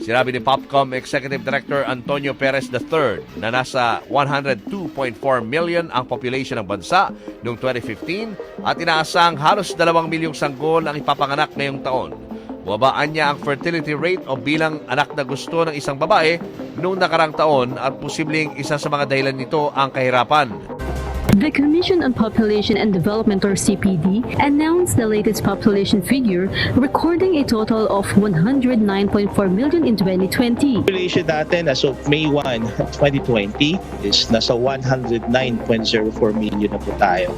Sinabi ni Popcom Executive Director Antonio Perez III na nasa 102.4 million ang population ng bansa noong 2015 at inaasang halos 2 milyong sanggol ang ipapanganak ngayong taon. Bumabaan niya ang fertility rate o bilang anak na gusto ng isang babae noong nakarang taon at posibleng isa sa mga dahilan nito ang kahirapan. The Commission on Population and Development, or CPD, announced the latest population figure, recording a total of 109.4 million in 2020. Population natin as of May 1, 2020 is nasa 109.04 million na po tayo.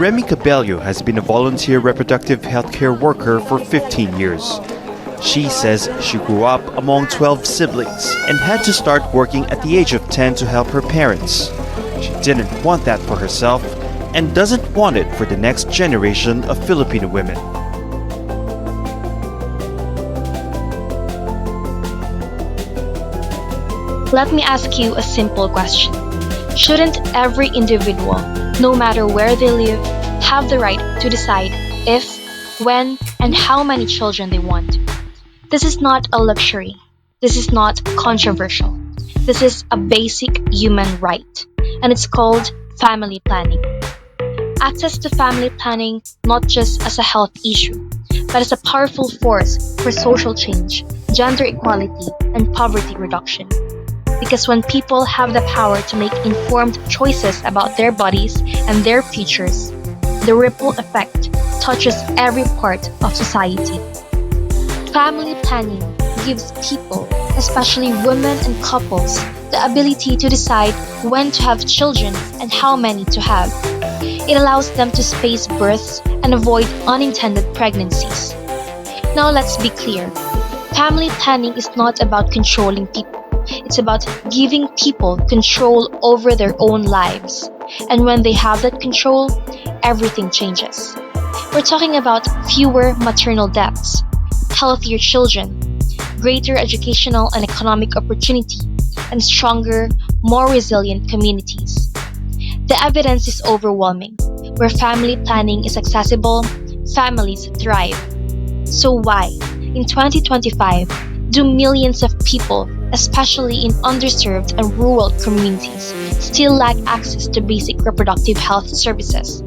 Remy Cabello has been a volunteer reproductive healthcare worker for 15 years. She says she grew up among 12 siblings and had to start working at the age of 10 to help her parents. She didn't want that for herself and doesn't want it for the next generation of Filipino women. Let me ask you a simple question. Shouldn't every individual, no matter where they live, have the right to decide if, when, and how many children they want? This is not a luxury. This is not controversial. This is a basic human right, and it's called family planning. Access to family planning not just as a health issue, but as a powerful force for social change, gender equality, and poverty reduction. Because when people have the power to make informed choices about their bodies and their futures, the ripple effect touches every part of society. Family planning gives people, especially women and couples, the ability to decide when to have children and how many to have. It allows them to space births and avoid unintended pregnancies. Now let's be clear. Family planning is not about controlling people. It's about giving people control over their own lives. And when they have that control, everything changes. We're talking about fewer maternal deaths, healthier children, greater educational and economic opportunity, and stronger, more resilient communities. The evidence is overwhelming. Where family planning is accessible, families thrive. So why, in 2025, do millions of people, especially in underserved and rural communities, still lack access to basic reproductive health services?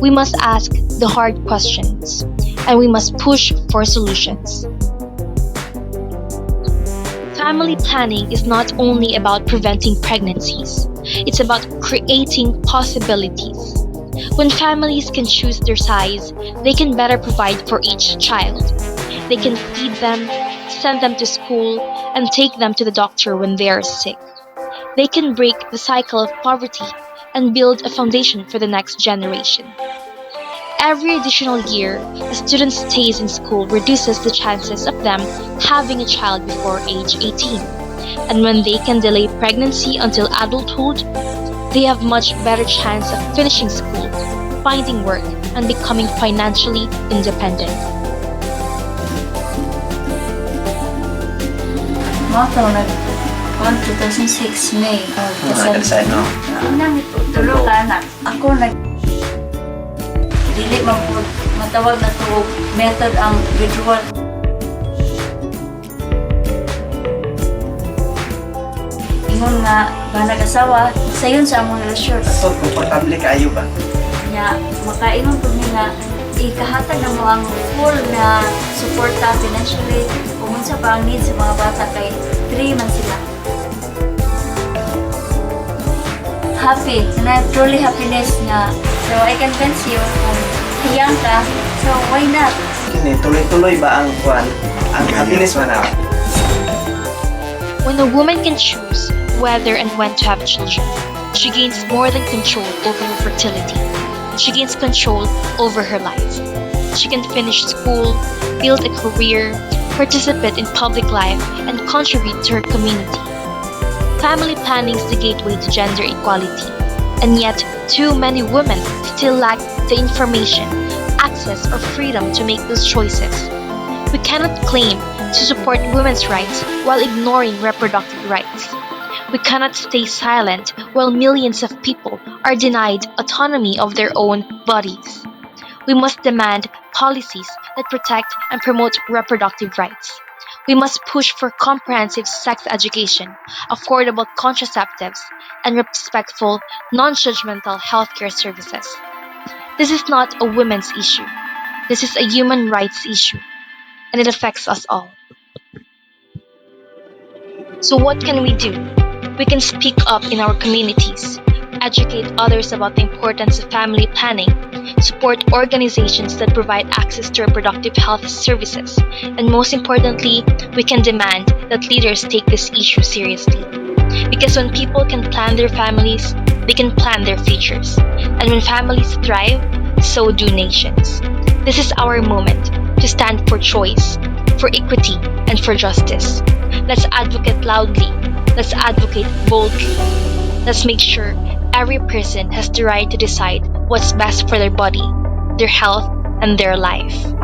We must ask the hard questions, and we must push for solutions. Family planning is not only about preventing pregnancies, it's about creating possibilities. When families can choose their size, they can better provide for each child. They can feed them, send them to school, and take them to the doctor when they are sick. They can break the cycle of poverty and build a foundation for the next generation. Every additional year, a student stays in school reduces the chances of them having a child before age 18. And when they can delay pregnancy until adulthood, they have much better chance of finishing school, finding work, and becoming financially independent. Mato nag 2006 May. Nag-decide, no? Nang tulo ka na. Ako dili matawag na to method ang withdrawal. Ingon nga ba nag-asawa, sayon sa among relasyon. So, komportable kayo ba? Nya, makaingon po nga ikahatag na mo ang full na suporta financially kung unsa pa ang needs sa mga bata kay 3 man sila. Happy, na truly happiness nga. So I can convince you kung hiyang ka, so why not? Kini, tuloy-tuloy ba ang happiness man na? When a woman can choose whether and when to have children, she gains more than control over her fertility. She gains control over her life. She can finish school, build a career, participate in public life, and contribute to her community. Family planning is the gateway to gender equality, and yet too many women still lack the information, access, or freedom to make those choices. We cannot claim to support women's rights while ignoring reproductive rights. We cannot stay silent while millions of people are denied autonomy of their own bodies. We must demand policies that protect and promote reproductive rights. We must push for comprehensive sex education, affordable contraceptives, and respectful, non-judgmental healthcare services. This is not a women's issue. This is a human rights issue, and it affects us all. So what can we do? We can speak up in our communities, educate others about the importance of family planning, support organizations that provide access to reproductive health services, and most importantly, we can demand that leaders take this issue seriously. Because when people can plan their families, they can plan their futures. And when families thrive, so do nations. This is our moment to stand for choice, for equity, and for justice. Let's advocate loudly. Let's advocate boldly. Let's make sure every person has the right to decide what's best for their body, their health, and their life.